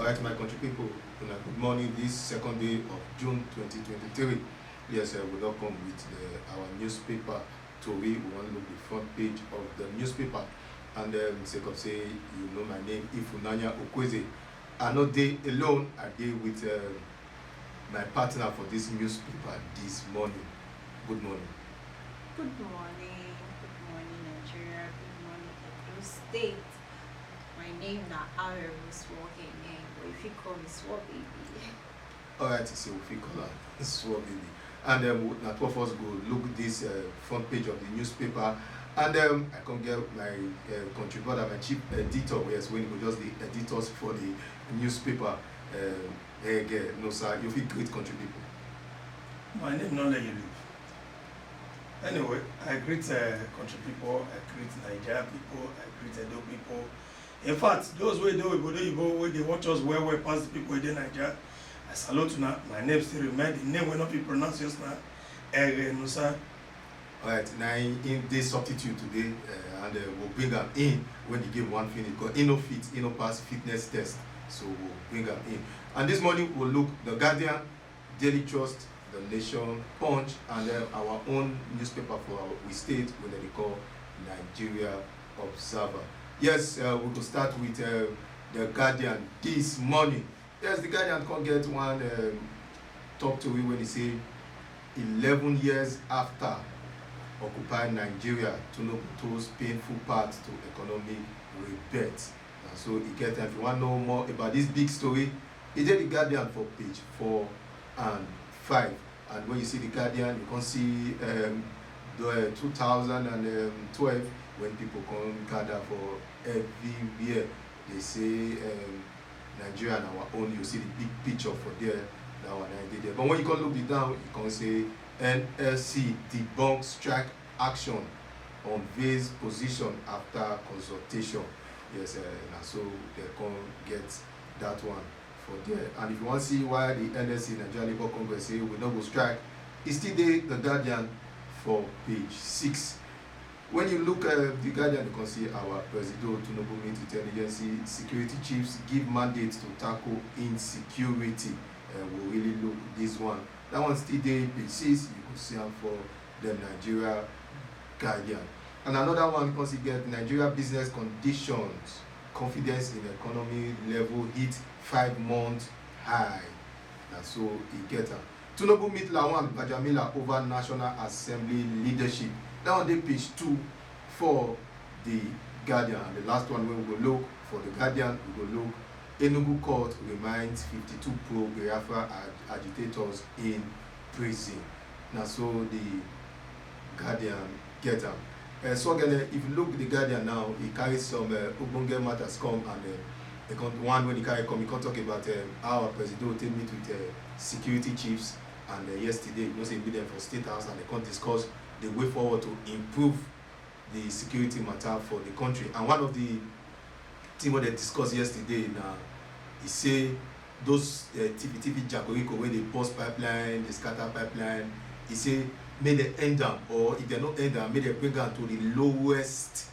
Alright, my country people, good morning. This second day of June 2023. Yes, we welcome with our newspaper, Tori. We want to look the front page of the newspaper. And sake of say, you know my name, Ifunanya Okweze. I not day alone, I day with my partner for this newspaper this morning. Good morning. Good morning. Good morning, Nigeria. Good morning, Edo State. My name na Honorable Swore name, but if you call me Swore Baby. Alright, so if you call her Swore Baby. And now 12 of us go look this front page of the newspaper. And I can get my contributor, my chief editor, yes, when we just the editors for the newspaper. No sir, you feel great country people. My name not let you live. Anyway, I greet country people, I greet Nigeria people, I greet Edo people. In fact, those way they watch us well past the people in Nigeria. I salute you now. My name still remains. The name will not be pronounced just now. No sir. Alright, now in this substitute today, and we'll bring them in when the game one finish. Because no fit, no pass fitness test, so we'll bring them in. And this morning we'll look the Guardian, Daily Trust, the Nation, Punch, and our own newspaper for our state, when they call Nigeria Observer. Yes, we will start with the Guardian this morning. Yes, the Guardian can get one talk to you when he say 11 years after occupying Nigeria, Tinubu's painful path to economic rebirth. And so he get if you want to know more about this big story, he did the Guardian for page 4 and 5. And when you see the Guardian, you can see the 2012 when people come gather for everywhere. They say Nigeria and our own, you see the big picture for there, that one I did there. But when you can look it down, you can say NLC debunks strike action, unveils position after consultation. Yes, and so they can get that one for there. And if you want to see why the NLC, Nigeria Labour Congress, say we don't go strike, it's still there, the Guardian for page 6. When you look at the Guardian, you can see our President Tinubu meet intelligence security chiefs, give mandates to tackle insecurity. We'll really look this one. That one still there, page 6. You can see them for the Nigeria Guardian. And another one, because you get Nigeria business conditions, confidence in economy level hit 5-month high. And so he get them. Tinubu meet Lawan Bajamila over National Assembly leadership. That one, they page 2 for the Guardian. And the last one, when we go look for the Guardian, we go look. Enugu court reminds 52 pro-Biafra agitators in prison. Now, so the Guardian get them. So again, if you look at the Guardian now, he carries some Ubunge matters come, and one when he carry come, he can talk about how our president will meet with security chiefs. And yesterday, you know, say meet them for State House, and they can discuss the way forward to improve the security matter for the country. And one of the things what they discussed yesterday now, he say those TV Jacoriko where they post pipeline, they scatter pipeline, he say may they end them, or if they not end them, may they bring them to the lowest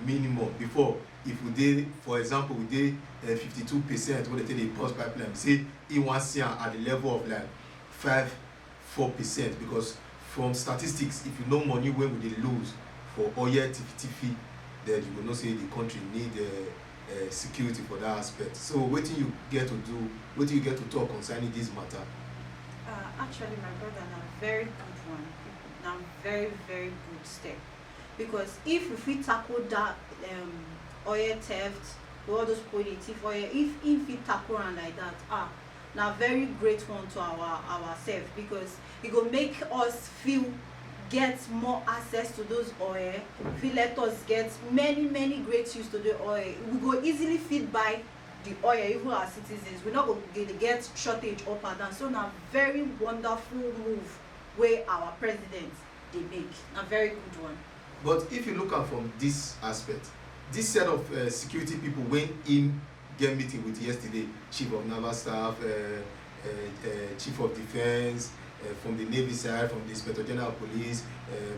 minimum. Before, if we did, for example, we did 52% when they take the post pipeline, we say he wants to at the level of like 4%, because from statistics, if you know money when we lose for oil TFTF, then you will not say the country need security for that aspect. So what do you get to do? What do you get to talk concerning this matter? Actually, my brother, now very good one. Now very good step. Because if we tackle that oil theft, all those positive oil, if we tackle and like that, now very great one to ourselves, because it will make us get more access to those oil. If you let us get many great use to the oil, we go easily feed by the oil, even our citizens. We're not going to get shortage up and down. So now very wonderful move where our president they make. A very good one. But if you look at from this aspect, this set of security people went in get meeting with yesterday, Chief of Naval Staff, Chief of Defense, from the Navy side, from the Inspector General of Police,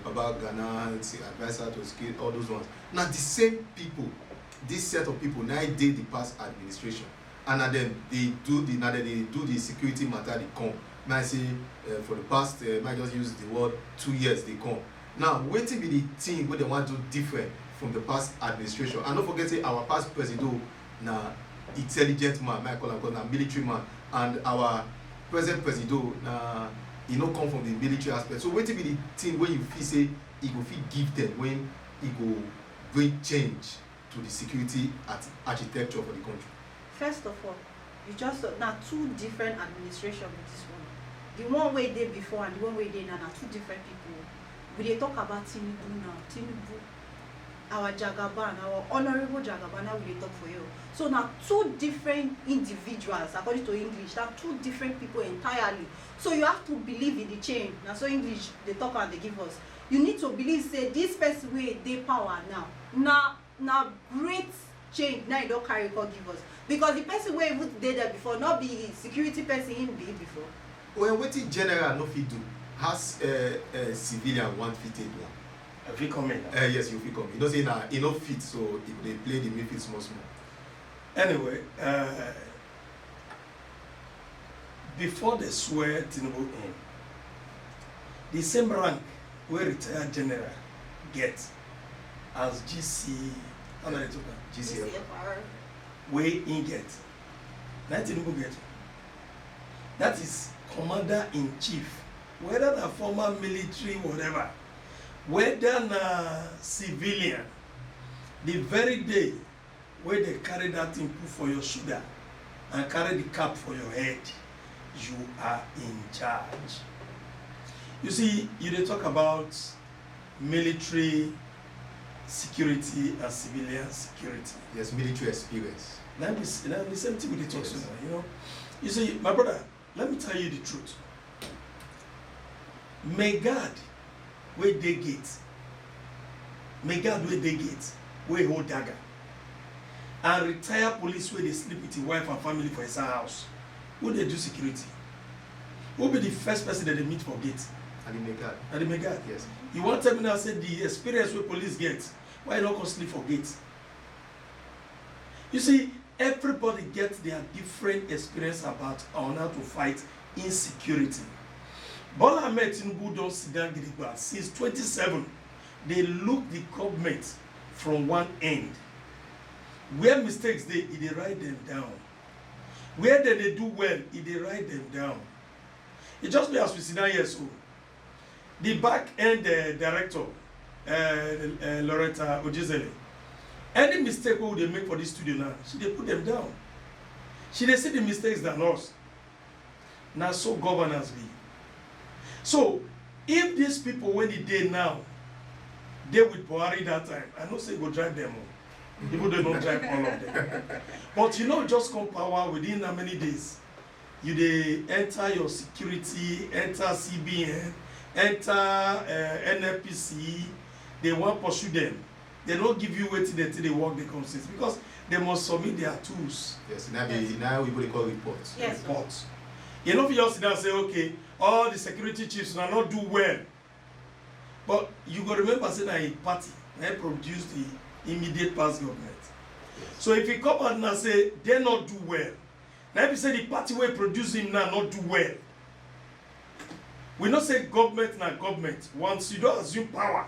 Baba Ghana, advisor to skill, all those ones. Now the same people, this set of people, now did the past administration. and na dem dey do the security matter dey come. May I say for the past might just use the word 2 years dey come. Now wetin be the thing wey dem wan do different from the past administration? And no forget say our past president na intelligent man, may I call am, because na military man, and our present president na e no come from the military aspect. So wetin be the thing wey you feel say e go fit give them when e go bring change to the security architecture for the country? First of all, you just na two different administration with this one. The one wey dey before and the one wey dey now na two different people. We dey talk about Tinubu now. Tinubu, our Jagaban, our honourable Jagaban, now we dey talk for you. So na two different individuals, according to English, na two different people entirely. So you have to believe in the change. Na so English dey talk and dey give us. You need to believe say this person wey dey power now na great change na e don carry come give us, because the person wey even dey there before no be security person him be before. Well, wetin general no fit do has civilian wan fit take one. I fit come in. Yes, you fit come. You know say na e no fit, so if they play the midfield small. Anyway, before they swear Tinubu in, the same rank wey retired general get as GC, how many took GCF. wey in get, na Tinubu get. That is commander in chief, whether na former military whatever, whether na civilian, the very day wey they carry that thing put for your shoulder and carry the cap for your head, you are in charge. You see, you dey talk about military security and civilian security. Yes, military experience. Now the same thing we dey talk so now, you know. You see, my brother, let me tell you the truth. May God wey dey gate, wey hold dagger, and retired police wey dey sleep with his wife and family for his house, who dey do security? Who be the first person that they meet for gate? And the Megad. Yes. You want to tell me now, say the experience wey police get, why you not go sleep for gate? You see, everybody gets their different experience about on how to fight insecurity. Bola Ahmed Tinubu don sit down gidigba since 27. They look the government from one end. Where mistakes dey, they write them down. Where they do well, they write them down. It just be as we sit down here, so the back end director, Loretta Ojizele, any mistake wey they make for this studio now, she dey put them down. She dey see the mistakes than us. Now so governance be. So if these people when they dey now, they with Buhari that time, I know say go drive them all. People they don't drive all of them. But you know, just come power within how many days? You dey enter your security, enter CBN, enter NFPC. They won't pursue them. They don't give you waiting until they work the consists, because they must submit their tools. Yes, now we call reports. Yes. Reports. You know, if you just sit down and say, okay, all the security chiefs will not do well. But you go remember saying that a party that produced the immediate past government. Yes. So if you come out and say they not do well, now if you say the party will produce him now not do well, we not say government na government. Once you don't assume power,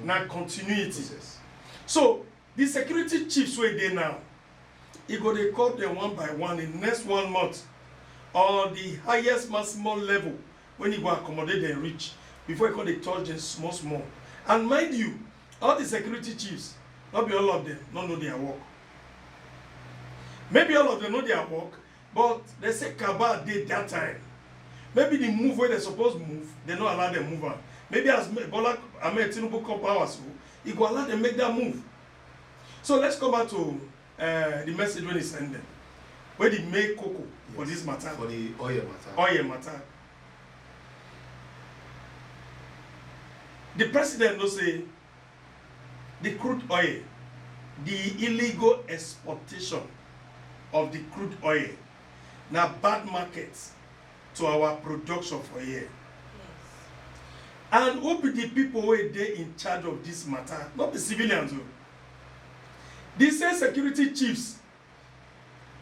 na continuity. Process. So the security chiefs where they now, you go they call them one by one in the next 1 month, or the highest maximum level when you go accommodate them reach before you call they touch them small. And mind you, all the security chiefs, not be all of them, not know their work. Maybe all of them know their work, but they say Kaba did that time. Maybe the move where they supposed to move, they don't allow them move on. Maybe as Bola Ahmed Tinubu come power, so he go allow them make that move. So let's come back to the message when he sent them. Where they make cocoa for this matter. For the oil matter. Oil matter. The president will say the crude oil, the illegal exportation of the crude oil, now bad markets to our production for here. Yes. And who be the people who are in charge of this matter? Not the civilians. The same security chiefs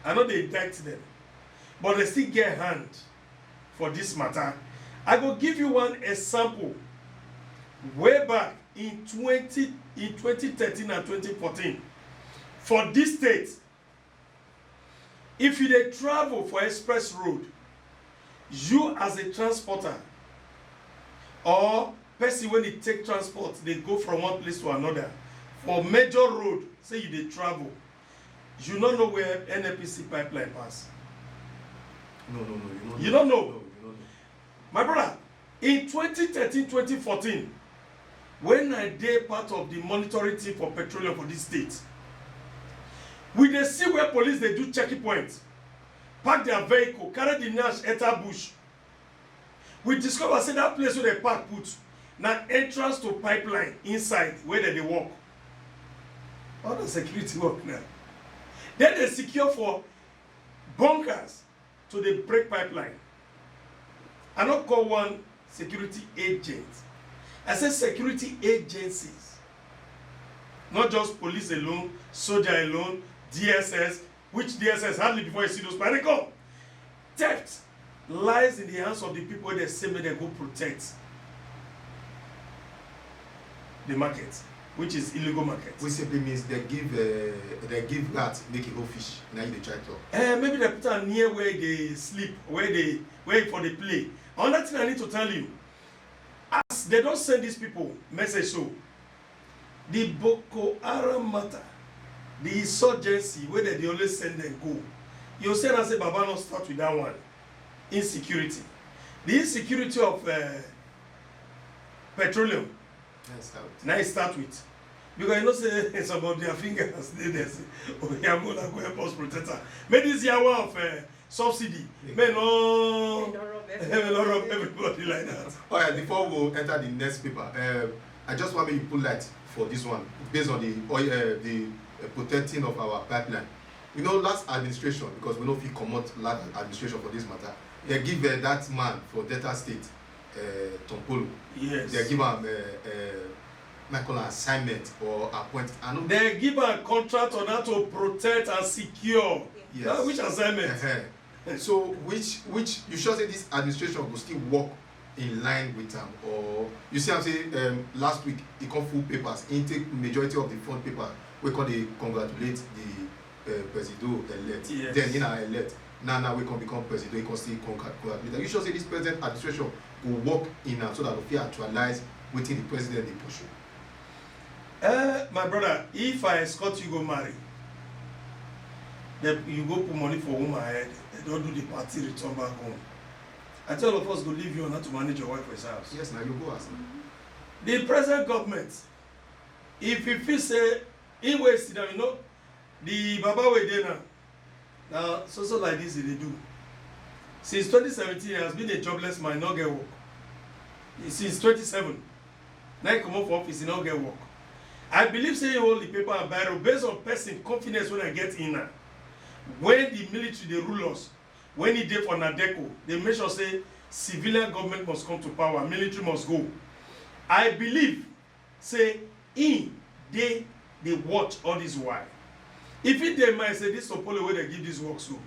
I know they indict them, but they still get hand for this matter. I go give you one example. Way back in 2013 and 2014, for this state, if you dey travel for express road, you as a transporter or person wey dey take transport dey go from one place to another for major road, say you dey travel, you no know where NNPC pipeline pass. No, You don't know. No, you don't know. My brother, in 2013-2014, when I dey part of the monitoring team for petroleum for this state, we dey see where police dey do checking point, park their vehicle, carry the nash enter bush. We discover say that place where they park put na entrance to pipeline inside where they dey work. All the security work now. Then they secure for bunkers to the break pipeline. I not call one security agent. I said security agencies. Not just police alone, soldier alone, DSS, which DSS hardly before you see those but they come. Theft lies in the hands of the people they say may they go protect the market, which is illegal market. Which simply means they give rat make it go fish. Now you dey try to. Maybe they put am near where they sleep, where for the play. Another thing I need to tell you, as they don't send these people message so, the Boko Haram matter, the insurgency where they always send them go. You say and say Baba not start with that one. Insecurity. The insecurity of petroleum. Now it start with. Because you know say it's about their fingers. They say, oh yeah, go help us protect her. Maybe this year one of subsidy. May no rob everybody like that. All right, before we enter the next paper, I just want me to put light for this one based on the protecting of our pipeline. You know, last administration, because we know if you comot last administration for this matter, they give that man for Delta State, Tompolo. Yes. They give him an assignment or appoint. They give a contract on how to protect and secure. Yes. Which assignment? So which you should say this administration will still work in line with them, or you see I'm saying last week he come full papers, intake majority of the front paper we can dey congratulate the president elect. Yes. Then in our elect now we can become president, he can still congratulate. You should say this present administration will work in so that we actualize wetin the president dey pursue. My brother, if I escort you go marry, then you go put money for woman head, they don't do the party, return back home. I tell all of us go leave you on how to manage your wife for his house. Yes, now you go ask. The present government, if you feel say in way sit down, you know, the Baba way there now so like this they do. Since 2017, he has been a jobless man, not get work. Since 27, now he come up for office, he not get work. I believe say he hold the paper and barrel based on person confidence when I get in now. When the military they rule us, when he dey for Nadeco, they make sure say civilian government must come to power, military must go. I believe say they watch all this while. If it dey mind say this Topolo wey they give this work so,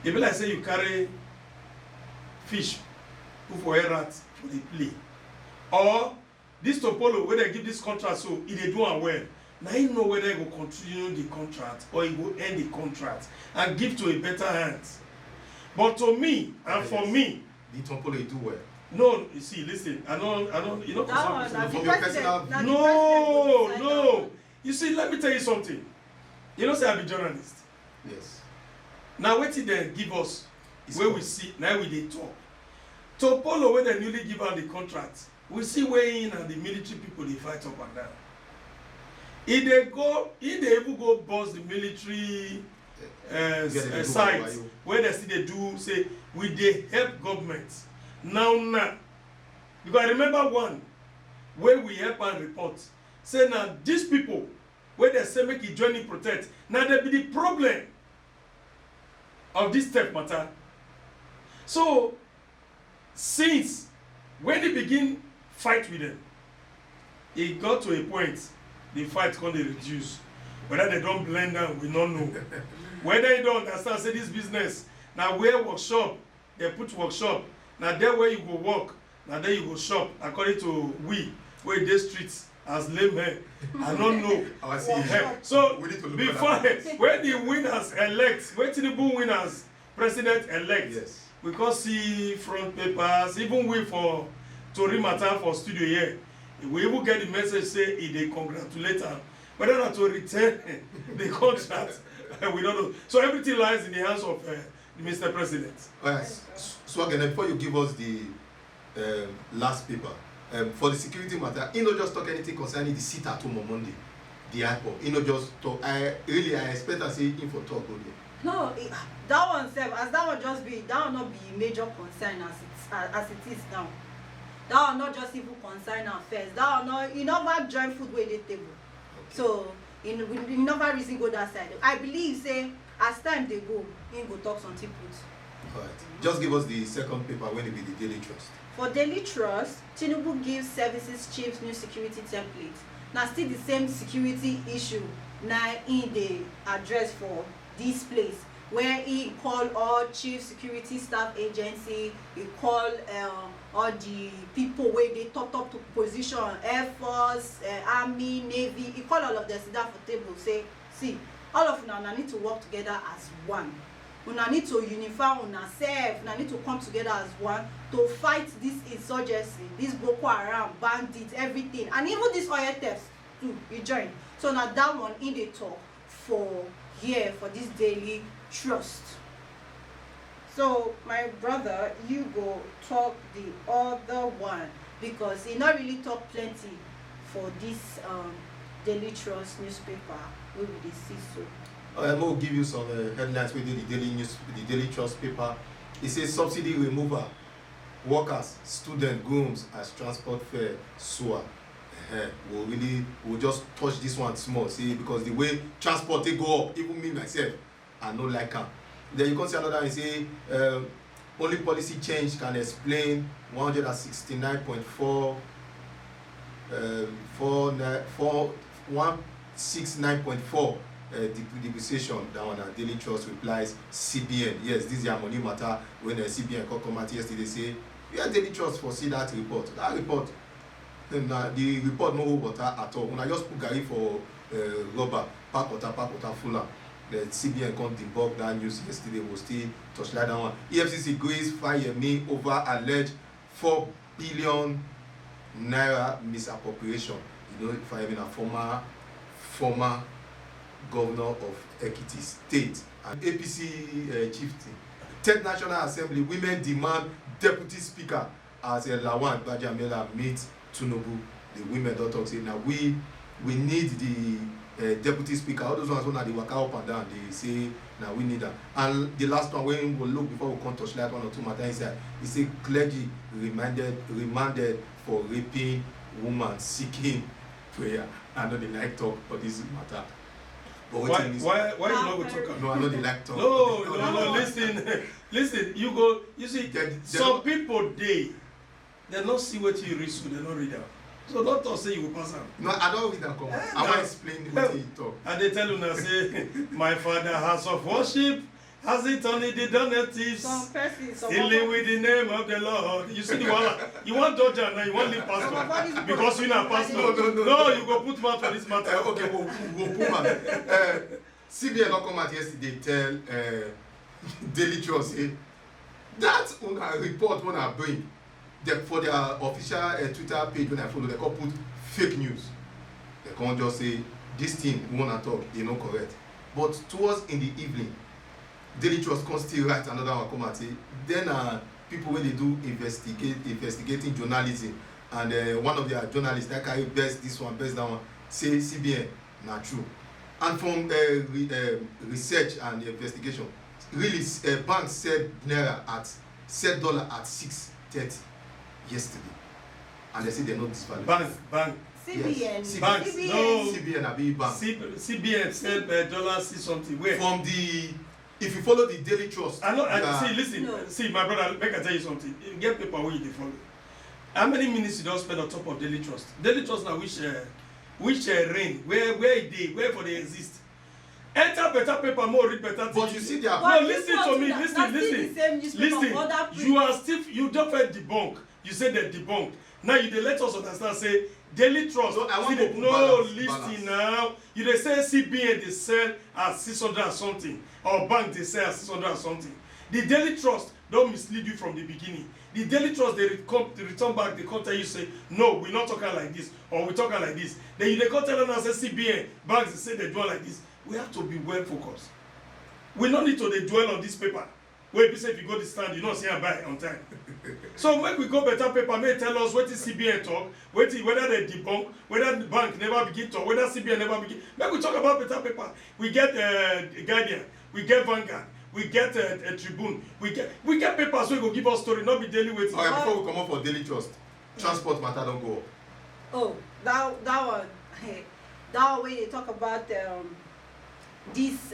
e be like say you carry fish put for a rat for the play, or this Topolo wey they give this contract so e dey do am well. Now he know whether he go continue the contract or he go end the contract and give to a better hands. But to me and for me, the Tompolo do well. No, you see, listen, I don't, you know, no. You see, let me tell you something. You know, say I be journalist. Yes. Now, what did they give us? Where we see, now we dey talk. Topolo, when they newly give out the contract, we see where in and the military people they fight up and down. If they even go bust the military sites where they see they do say we dey help government now. Because I remember one where we help and report say now these people where they say make it join in protect now they be the problem of this theft matter. So since when they begin fight with them, it got to a point the fight can reduce. Whether they don't blend them, we don't know. Whether you don't understand, say this business. Now where workshop, they put workshop. Now there where you go work, now there you go shop. According to where they streets as laymen. I don't know. I see. So We need to look before at that. when the winners elect, when Tinubu winners, president elect, Yes. we can see front papers, even we for Tori matter for studio here. We even get the message say they congratulate her. Whether not to return the contract, we don't know. So everything lies in the hands of Mr. President. So again, before you give us the last paper, for the security matter, you know, just talk anything concerning the sit at home on Monday, the airport. You know, just talk. I expect I say info talk only. No, that one sef, as that one just be, that will not be major concern as it is now. That will not just even concern am first. That will not, you never join food wey dey table. Okay. So we never reason go that side. I believe say as time dey go, him go talk something put. Alright. Just give us the second paper when it be the Daily Trust. For Daily Trust, Tinubu gives services chiefs new security template. Na still the same security issue na im dey address for this place, where he call all chief security staff agency, he call all the people wey dey top to position, air force, army, navy, he call all of them sit down for table say, see, all of una need to work together as one. Una need to unify una sef, una need to come together as one to fight this insurgency, this Boko Haram, bandits, everything, and even this oil theft too, he join. So na that one he dey talk for here for this Daily Trust. So my brother, you go talk the other one because he not really talk plenty for this Daily Trust newspaper wey we dey see so. I will give you some headlines within the Daily Trust paper. It says subsidy removal, workers, student, grooms as transport fare soar. We'll just touch this one small, see, because the way transport they go up, even me myself, I no like am. Then you can see another and say only policy change can explain 169.4 169.4 depreciation. That one Daily Trust replies CBN. Yes, this is your money matter. When the CBN come out yesterday, say yeah, Daily Trust for see that report. That report, the report no hold water at all. When I just put Gary for rubber, pack water fuller. The CBN come debug that news yesterday. Was still touchlight that one. EFCC grace fire me over alleged 4 billion naira misappropriation. You know, if I mean a former governor of Ekiti State and APC chieftain. 10th National Assembly, women demand deputy speaker as Lawan Gbajamela meet Tinubu. The women don't talk say now we need the deputy speaker. All those ones when they waka up and down, they say now we need that. And the last one when we look before we come touch like 1 or 2 matter inside, he say clergy remanded for raping woman seeking prayer. I know they like talk but this matter. Why you not go talk? No, I know they like talk. No. Listen. You see, some people they not see what you read, so they not read out. So don't talk say you will pass am. No, I don't read that comment. I want to explain what he talk. And they tell you now say, my father house of worship has it only the donatives dealing with the name of the Lord. You see the one you want judge now, you want leave pastor because you not pastor. No, you go put mouth for this matter. Okay, we'll put mouth. CBN not come out yesterday tell Daily Trust say that report when I bring for their official Twitter page when I follow, they can put fake news. They can't just say this thing we wanna talk, they not correct. But towards in the evening, Daily Trust can still write another one come and say then people when they do investigating journalism and one of their journalists that carry best this one best that one say CBN not true, and from research and investigation really bank said naira at dollar at 6.30 yesterday and they say they not disvalue. Bank. CBN. Yes. Banks. CBN. No. CBN abi bank. CBN said dollar see something. Where? From the if you follow the Daily Trust. I know. See, listen. No. See, my brother. Make I tell you something. You get paper where you dey follow. How many minutes you don't spend on top of Daily Trust? Daily Trust now which which reign, where they exist. Enter better paper, more read better things. But you see, they are. No, listen to me. Listen. You are still, you don't feel debunk. You say they debunk. Now you let us understand. Say daily trust. No, I want to listen now. You they say CBN they sell at 600 and something, or bank they sell at 600 and something. The daily trust don't mislead you from the beginning. The daily trust they return back. They come tell you say no, we're not talking like this, or we're talking like this. Then you they come tell them say CBN banks they say they do like this. We have to be well focused. We don't need to dwell on this paper. Where people say if you go to stand, you don't see and buy on time. So when we go better paper, may tell us what is CBN talk, whether they debunk, whether the bank never begin talk, whether CBN never begin. Make we talk about better paper. We get Guardian, we get Vanguard, we get a Tribune, we get papers where go give us story, not be daily waiting. Okay, before we come up for daily trust, transport matter don't go up. Oh, that one, that way they talk about this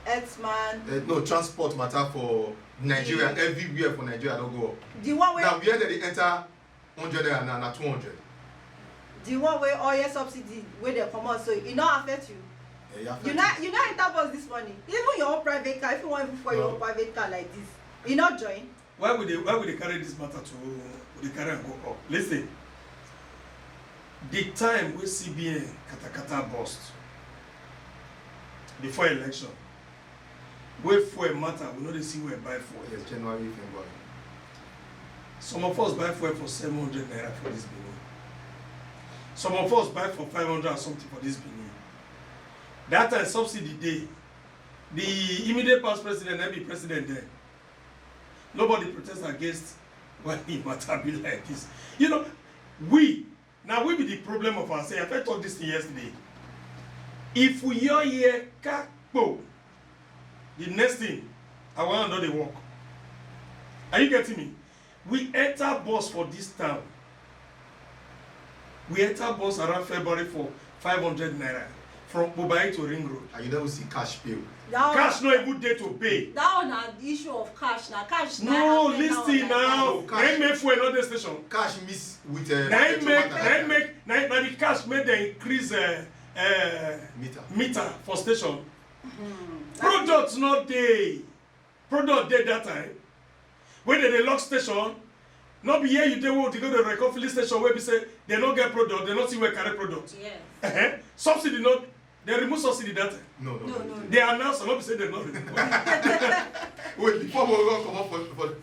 Earthman. No, transport matter for Nigeria, everywhere for Nigeria don't go up. The one where now where they enter 100 and now 200. The one where oil subsidy where they come out, so it not affect you. You not enter bus this morning. Even your own private car, if you want for your own private car like this, you not join. Why would they carry this matter to they carry and go up? Listen. The time we CBN kata bust before election, where fuel matter, we know they see where buy fuel. Yes, January, February. Some of us buy fuel for 700 naira for this Benin. Some of us buy for 500 or something for this Benin. That time subsidy day, the immediate past president and be president there. Nobody protests against why the matter be like this. You know, we be the problem of ourselves. I talked this thing yesterday. If we hear kakpo, the next thing, I want to know the work. Are you getting me? We enter bus for this town. We enter bus around February for 500 naira from Bobai to Ring Road. And you never see cash pay. Cash no a good day to pay. That one an issue of cash. Now cash. No, listen now. Cash. Make for another station. Cash miss with Now the cash made them increase meter for station. Product not dey. Product dey that time. When they lock station, not be here you dey want to go to the record filling station where we say they don't get product, they not see where carry product. Yes. Subsidy not, they remove subsidy that time. No. They announce and not be say they not remove. Wait, before we go come up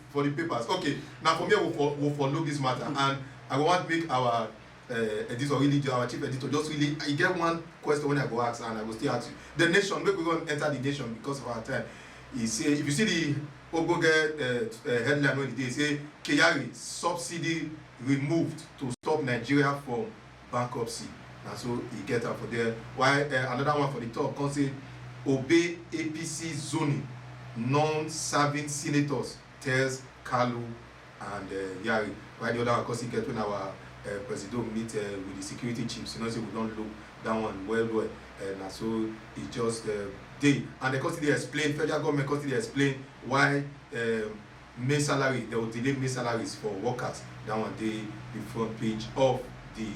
for the papers. Okay, now for me we'll follow this matter and I want to make our editor really our chief editor just really I get one question when I go ask and I will still ask you. The nation, make we go enter the nation because of our time. He say if you see the Ogoge headline when they say Kyari subsidy removed to stop Nigeria from bankruptcy. And so he get out for there. Why another one for the top can say obey APC zoning, non-serving senators tells Kalu and Yari. Why the other one because he get when our president meet with the security chiefs, you know, say we don't look that one well. And so it just they and the custody explain, federal government custody explain why May salary, they will delay May salaries for workers. That one day the front page of the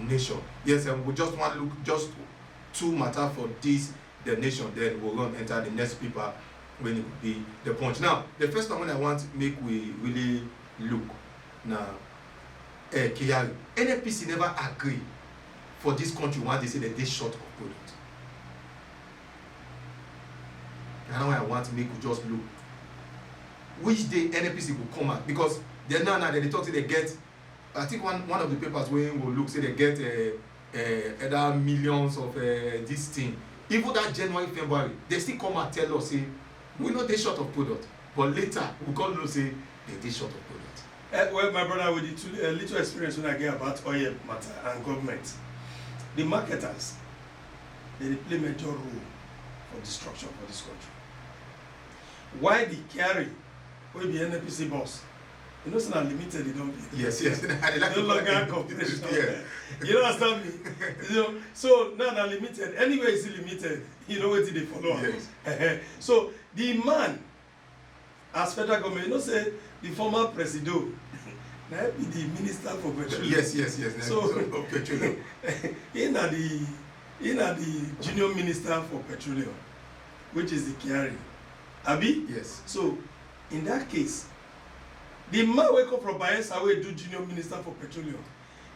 nation. Yes, we just want to look just two matter for this the nation, then we'll run enter the next paper when it will be the punch. Now, the first one I want to make we really look now Kyari. NFPC never agree for this country when they say that they short of product. And now I want to make you just look which day NFPC will come out because they now they talk say they get I think one of the papers where we will look say they get other millions of this thing. Even that January, February, they still come and tell us say we know they short of product, but later we come to say they short of product. Well, my brother, with the little experience when I get about oil matter and government, the marketers they play major role for destruction for this country. Why the carry will be NPC boss? You know, it's not limited, they don't be. Yes. They like no longer corporation. Yeah. You understand me? You know, so now they're limited. Anyway, it's limited. You know what they follow. Yes. So the man, as federal government, you know, say the former president, Now be the minister for petroleum. Yes. So Of petroleum. he na the junior minister for petroleum, which is the Kyari. Abi? Yes. So in that case, the man wey come from Bayelsa wey do junior minister for petroleum,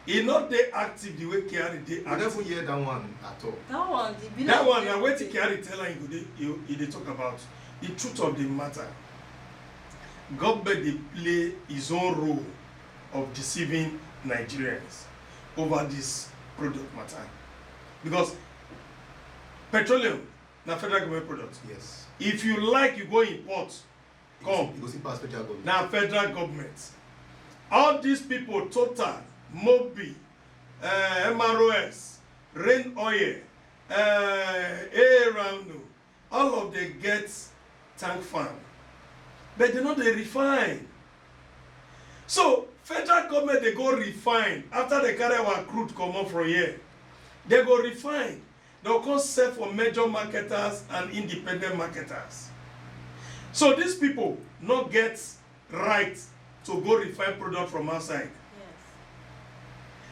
he not dey active the way Kyari dey I active. never hear that one at all. That one, the be That like one na very wetin Kyari tell am he dey talk about. The truth of the matter. Government dey play his own role of deceiving Nigerians over this product matter. Because petroleum na federal government product. Yes. If you like, you go import, come. You go see past federal government. Na federal government. All these people, Total, Mobi, MROS, Rain Oil, Aerano, all of them get tank farm. But they know they refine. So, federal government, they go refine. After they carry our crude come up from here, they go refine. They'll come sell for major marketers and independent marketers. So these people not get right to go refine product from outside. Yes.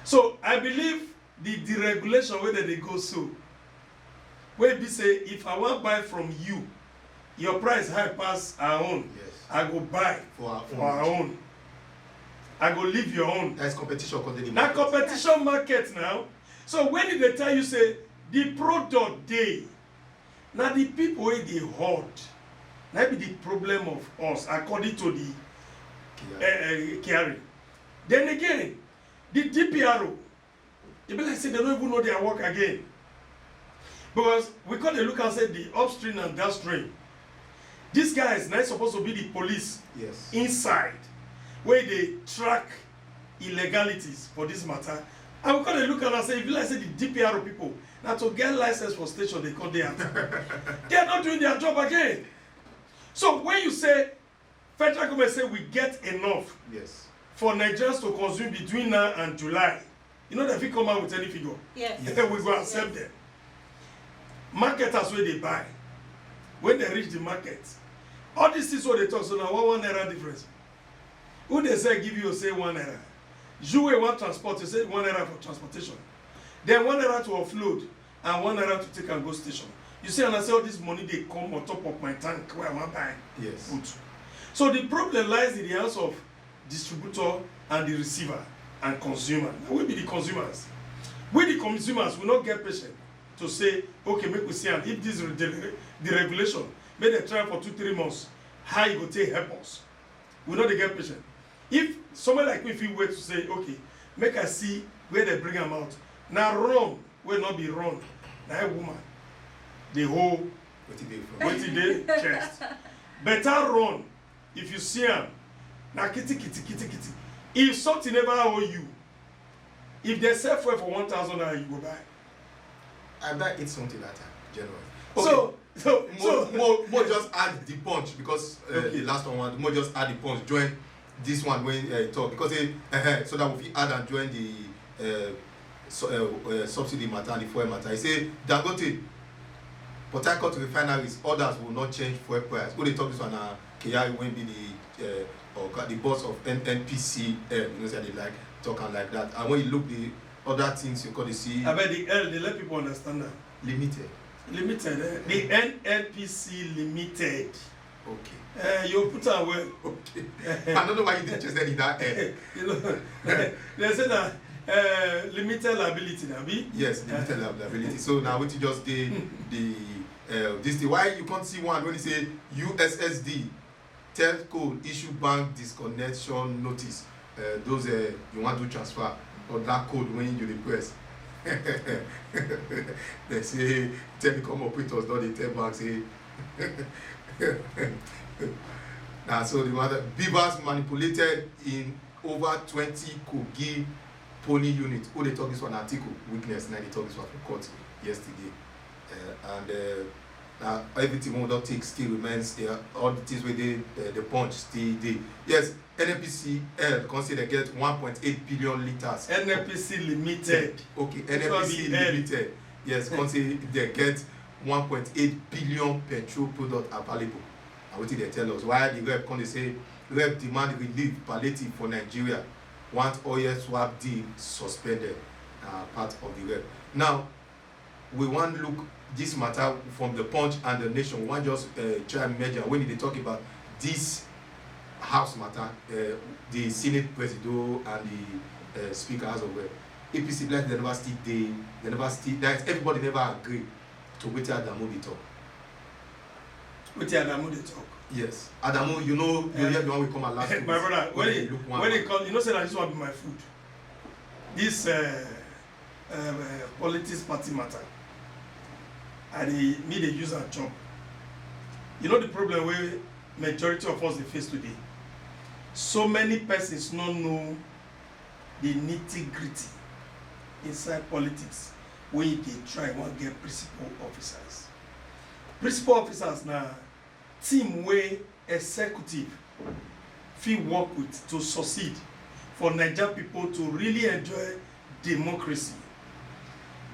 So I believe the deregulation where they go so, where be say if I want buy from you, your price high pass our own. Yes. I go buy For our own. I go leave your own. That is competition content. Now competition market now. So when they tell you say the product dey, now the people wey dey hoard, na be the problem of us according to the Kyari. Then again, the DPRO, e be like say they don't even know their work again. Because we call the look and say the upstream and downstream. These guys now supposed to be the police Yes. inside, where they track illegalities for this matter. And we call the look and say, if you like say the DPRO people, now to get license for station, they call there. They are not doing their job again. So when you say, federal government say we get enough Yes. for Nigerians to consume between now and July, you know that if you come out with any figure, Yes. then we go accept them. Marketers where they buy, when they reach the market, all these things what they talk, so now one naira difference. Who they say give you say 1 naira. You wey want transport, you say 1 naira for transportation. Then 1 naira to offload and 1 naira to take and go station. You see, and I say all this money they come on top of my tank where I want buy Yes. food. So the problem lies in the hands of distributor and the receiver and consumer. Now we be the consumers. We the consumers will not get patient to say, okay, make we see and if this the regulation, make they try for 2-3 months, how you go take help us. We not dey get patient. If someone like me feel wait to say, okay, make I see where they bring them out. Now wrong will not be wrong. Now a woman, the whole waiting day chest. Better run if you see him. Now kitty. If something never owe you, if they sell for 1,000 naira, you go buy. I buy it something that time, January. So More just add the punch because the last one more just add the punch join this one when talk because so that we fit add and join the subsidy matter and the fuel matter. He say Dangote, Port Harcourt refineries others will not change fuel price. Who dey talk this one na Kyari wey be the boss of NPC. You know say they like talking like that. And when you look the other things you call the C. I bet the L they let people understand that. Limited. The NNPC Limited. Okay. You put am well. Okay. I don't know why you didn't just say that L. You know, they say that limited liability, Nabi. Yes, limited liability. So now what you just did this thing. Why you can't see one when you say USSD telco issue bank disconnection notice. Those you want to transfer or that code when you request. They say telecom operators don't they tell banks say now so the matter Beavers manipulated in over 20 Kogi polling units. Who they talk this one article weakness now they talk this one for court yesterday now everything will not take still remains there. All the things where the punch still there. Yes, NNPCL consider get 1.8 billion liters. NNPC Limited. Okay, NNPC Limited. Yes, consider they get 1.8 billion petrol product available. And what did they tell us? Why the rep come they say rep demand relief palliative for Nigeria want oil swap deal suspended, part of the rep. Now, we want to look this matter from the Punch and the Nation. We want just try and measure when they talk about this house matter, the Senate President and the Speaker as of well. APC like they never still that everybody never agree to wetin Adamu dey talk. Wetin Adamu dey talk? Yes, Adamu, you know, you hear the one we come at last week. My brother, when they come, you know, say that this one be my food. This politics party matter, and me dey use am chop. You know the problem wey majority of us dey face today. So many persons no know the nitty-gritty inside politics wey dey try wan get principal officers. Principal officers na team wey executive fit work with to succeed for Naija people to really enjoy democracy.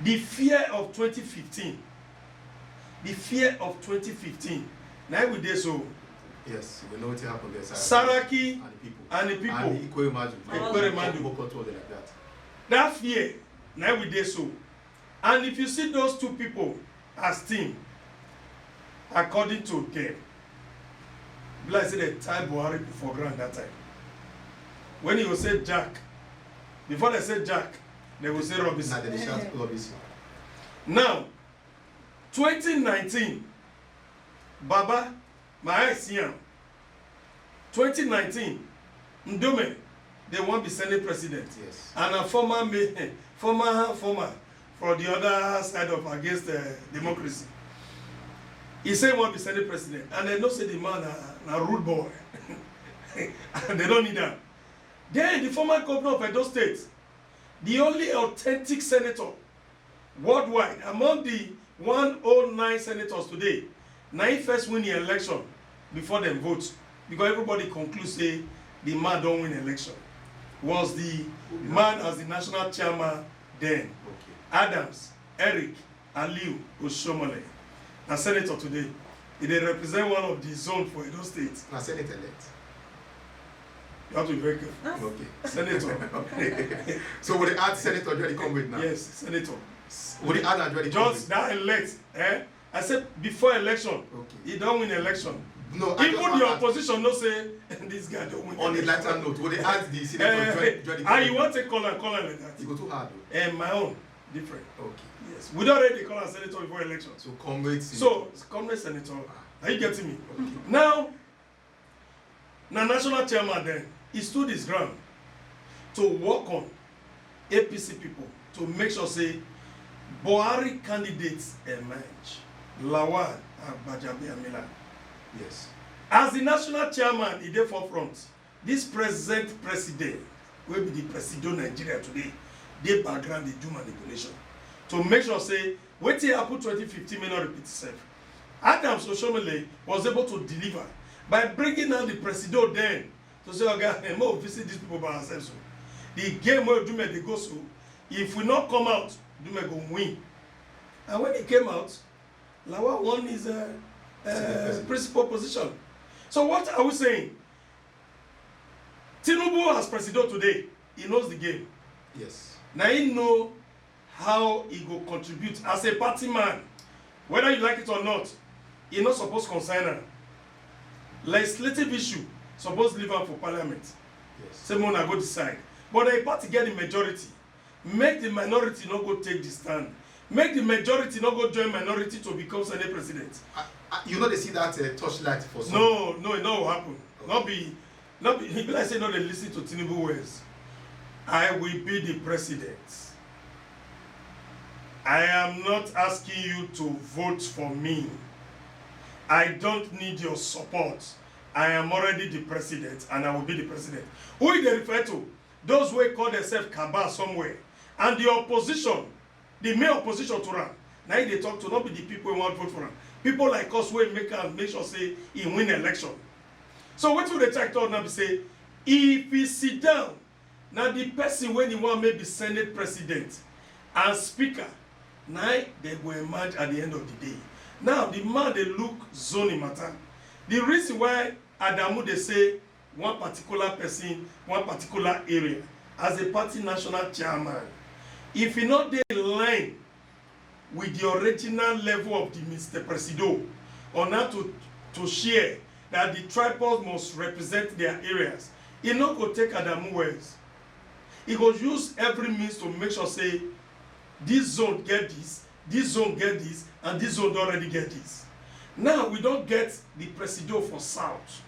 The fear of 2015, na we dey so. Yes, we know what happened there. Saraki and the people. And Ikweremadu. Like that. That fear, now we dey so. And if you see those two people as team, according to them, like say they tie Buhari for ground that time. When he will say Jack, before they say Jack, they will say Robinson. Now they shout Robinson. Now, 2019, Baba, my eyes see him. 2019, Ndome, they want to be Senate president. Yes. And a former for the other side of against democracy. He said he want to be Senate president. And they don't say the man a rude boy. And they don't need that. Then the former governor of Edo State, the only authentic senator worldwide among the 109 senators today, now he first win the election before them vote, because everybody concludes say the man don't win election. Was the man as the national chairman then. Okay. Adams, Eric, Aliu, Oshomole, a senator today. They represent one of the zones for Edo State. A senator elect. You have to be very careful. Okay. Senator. Okay. So will the add senator already come with now? Yes, senator. Will the add already come with? Just that elect. I said before election, okay. He don't win election. No, even the opposition no say this guy don't win. On a lighter note, will they add the senator and you want to call like that? You go too hard though. And my own different. Okay. Yes. We don't already call a senator before election. So comrade senator. So comrade senator. Are you getting me? Okay. Now national chairman then he stood his ground to work on APC people to make sure say Buhari candidates emerge. Lawal Agbajabi Amila. Yes. As the national chairman, he dey forefront. This president will be the president of Nigeria today. They background, they do manipulation to make sure say wetin happen 2015 may not repeat itself. Adams Oshomole was able to deliver by bringing out the president then to say, okay, we'll visit these people by ourselves. The game where Dume they go so, if we not come out, Dume go win. And when he came out, Lawal won his principal position. So what are we saying? Tinubu as president today, he knows the game. Yes. Now he know how he go contribute as a party man. Whether you like it or not, he not supposed to concern am. Legislative issue supposed to leave am for parliament. Yes. Say more na go decide. But the party get the majority. Make the minority not go take the stand. Make the majority not go join minority to become Senate president. You know they see that torchlight for some. No, it not happen. Okay. Not be. He be like say no, they listen to Tinubu words. I will be the president. I am not asking you to vote for me. I don't need your support. I am already the president and I will be the president. Who is they refer to? Those who call themselves Kaba somewhere. And the opposition, the main opposition to Ram. Now they talk to not be the people who want to vote for Ram. People like us will make sure say he win election. So what will the check to now be say? If he sit down, now the person when he want maybe Senate president and speaker, now they will emerge at the end of the day. Now the man they look zoning matter. The reason why Adamu they say one particular person, one particular area, as a party national chairman, if he not dey in line with the original level of the Mr. Presido, on how to share that the tribals must represent their areas, he not go take Adamu words. He go use every means to make sure say this zone get this zone get this, and this zone already get this. Now we don't get the Presido for South.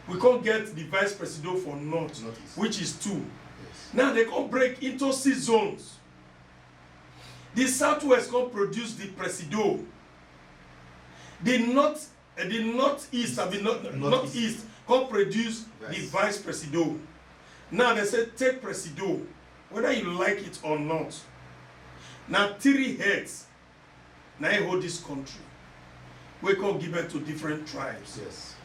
We can't get the Vice Presido for North, which is 2. Yes. Now they can break into 6 zones. The Southwest can produce the Presido. The Northeast, I mean Northeast can produce the Vice Presido. Now they say take Presido, whether you like it or not. Now 3 heads, now you hold this country. We can give it to different tribes. Yes.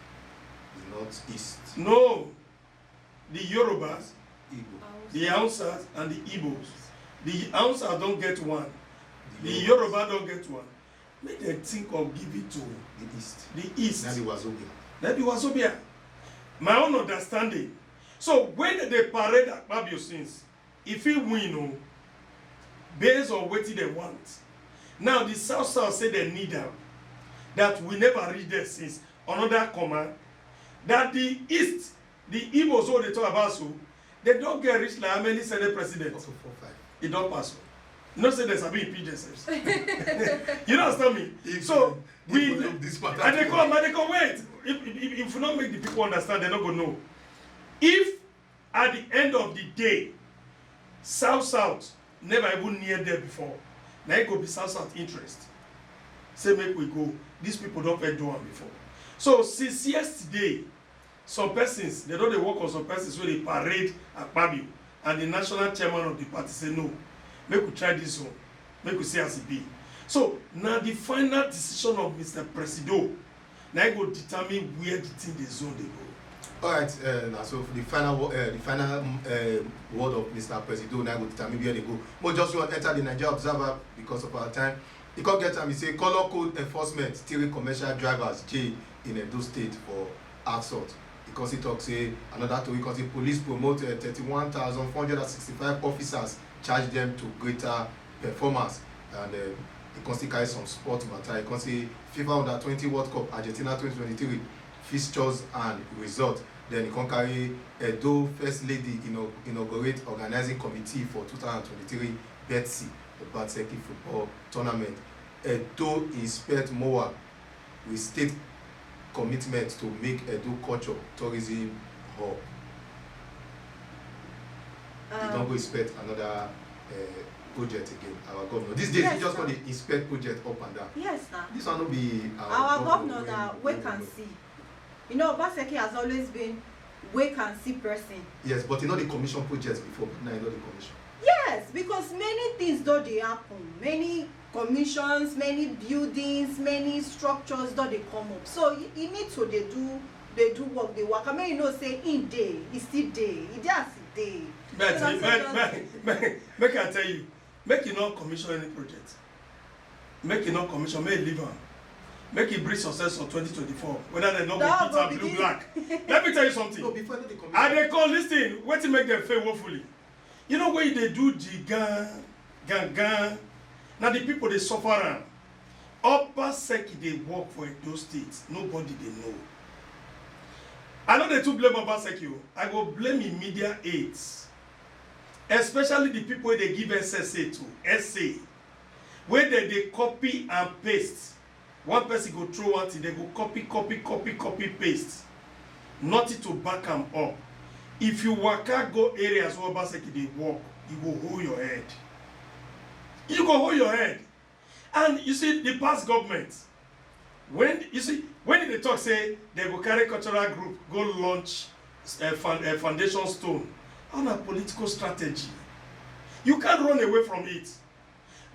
The Northeast. No. The Yorubas, Igbo. the Hausas, and the Igbos. The Hausas don't get one. The Yoruba don't get one. Make them think of give it to The East. the East. Now the Wazobia. That be Wazobia. My own understanding. So when they parade Akpabio since, if he win, oh, based on what they want. Now the South say they need them. That we never read there since. Another command. That the East, the Igbos who they talk about, so they don't get rich like how many Senate presidents. Also 4, 5. It don't pass. You know, say there's a big impeach themselves. You don't understand me? So we and they come wait. If we don't make the people understand, they're not gonna know. If at the end of the day, South never even near there before, now it go be South interest. Say make we go. These people don't pay do one before. So since yesterday, some persons they don't work on some persons where they parade at Akpabio, and the national chairman of the party say no. Make we try this one. Make we see as it be. So now the final decision of Mr. Presido, now it will determine where the thing the zone they go. All right. Now so for the final word of Mr. Presido, now will determine where they go. But just want to enter the Nigeria Observer because of our time. He can't get time. He say color code enforcement 3 commercial drivers jail in Edo State for assault. Because he talks say another Tori because the police promote 31,465 officers, charge them to greater performance, and he can still carry some sport matter. He can say FIFA Under 20 World Cup Argentina 2023 fixtures and result. Then he can carry Edo First Lady inaugurate organizing committee for 2023 Betsy, the Batseki football tournament. Edo inspect MOA with state commitment to make Edo culture tourism hub. They don't go inspect another project again. Our governor. These days, he just want to inspect project up and down. Yes, now. This one will be our governor that wait and see. You know, Baseki has always been wait and see person. Yes, but you know the commission projects before, but now you know the commission. Yes, because many things do they happen. Many commissions, many buildings, many structures do they come up. So you need to they do work, they work. I mean, you know, say in day, it's still day, it just day. Make I tell you, make you not commission any project. Make you not commission, may leave on. Make it bring success for 2024. Whether they not go put blue black. Let me tell you something. No, before the commission. And they call listen, what to make them fail woefully. You know when they do the gang. Now the people they suffer am. Upper Seki they work for those states. Nobody they know. I know they too blame Upper Seki. I go blame immediate aids. Especially the people they give SSA to SA. Where they copy and paste. One person go throw one thing, they go copy, paste. Nothing to back them up. If you waka go areas where Obaseki they walk, you go hold your head. You go hold your head. And you see, the past government, when they talk, say, they go carry cultural group, go launch a foundation stone on a political strategy. You can't run away from it.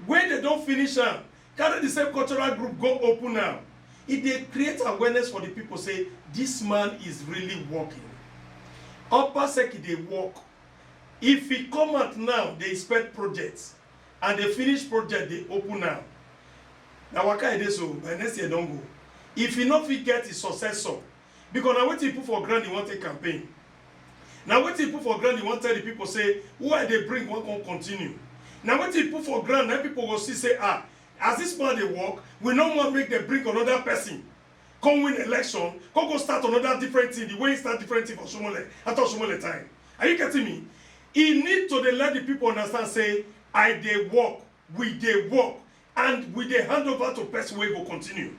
When they don't finish them, carry the same cultural group, go open now. If they create awareness for the people, say, this man is really working. Upper Seki, they work. If he come out now, they inspect projects. And they finish project, they open now. Now, what can I do so? By next year, don't go. If he not fit get his successor, because now what you put for granted, you want a campaign. Now what you put for ground, you want to tell the people say, why they bring one can continue. Now what you put for ground, then people will see say, ah, as this man they work, we no more make them bring another person. Come win election, come go start another different thing, the way he start different thing for Shomole, after Shomole time. Are you getting me? He need to let the people understand, say, I they work, we they work, and we they hand over to person where go continue.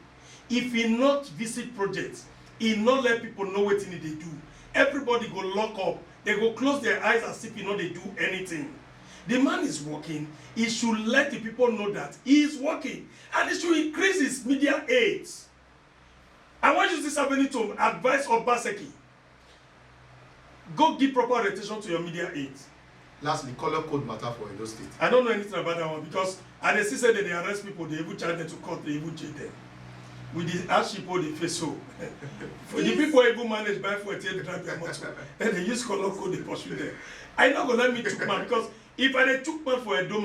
If he not visit projects, he not let people know what they do. Everybody go lock up, they go close their eyes as if they do anything. The man is working, he should let the people know that he is working, and he should increase his media aids. I want you this happening to advise Obaseki. Go give proper orientation to your media aids. Lastly, color code matter for Edo State. I don't know anything about that one because and they still say that they arrest people, they even charge them to court, they even jail them. With the ash people they face so. For the people even manage by 48 drive their motor, and they use color code, they pursue them. I not gonna let me took man because if I took man for Edo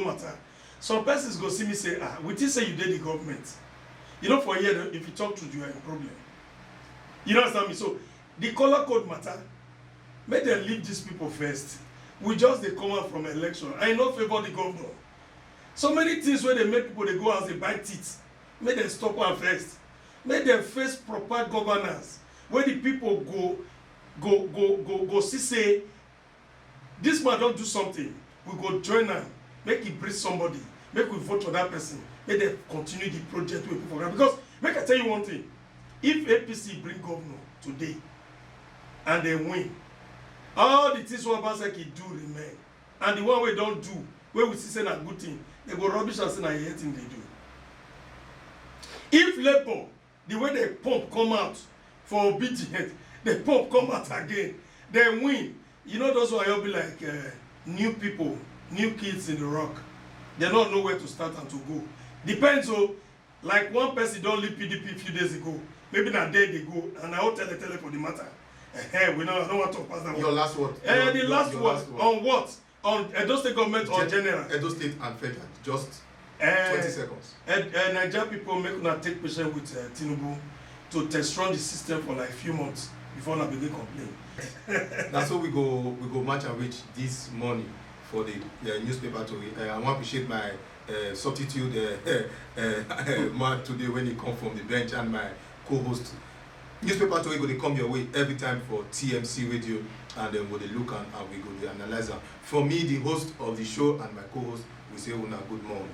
matter, some persons go see me say, ah, we just say you did the government. You know, for a year, if you talk truth, you are in problem. You know what I mean? So the color code matter. Make them leave these people first. We just they come out from election. I no favor the governor. So many things where they make people they go as they bite teeth. Make them stop one first. Make them face proper governance. Where the people go see say this man don't do something. We go join them. Make it bring somebody. Make we vote for that person. Make them continue the project with people. Because make I tell you one thing. If APC bring governor today and they win, all the things what Obaseki do remain. And the one we don't do, where we see say a good thing, they go rubbish and say na a thing they do. If Labour, the way they pump come out for obedience, they pump come out again, they win. You know those who are be like new people, new kids in the rock. They don't know where to start and to go. Depends on, like one person don't leave PDP a few days ago. Maybe na day they go, and I will tell for the matter. We know, I don't want to pass that one. Your last word. The last word. On what? On Edo State government or general? Edo State and federal. Just 20 seconds. Nigerian people make una take patience with Tinubu to test run the system for like few months before una begin complain. That's how we go match and reach this morning for the newspaper Tori. I want to appreciate my substitute man today when he come from the bench and my co-host. Newspaper Tori go dey come your way every time for TMC radio, and then we dey look and we go dey analyze am. For me, the host of the show, and my co-host, we say una good morning.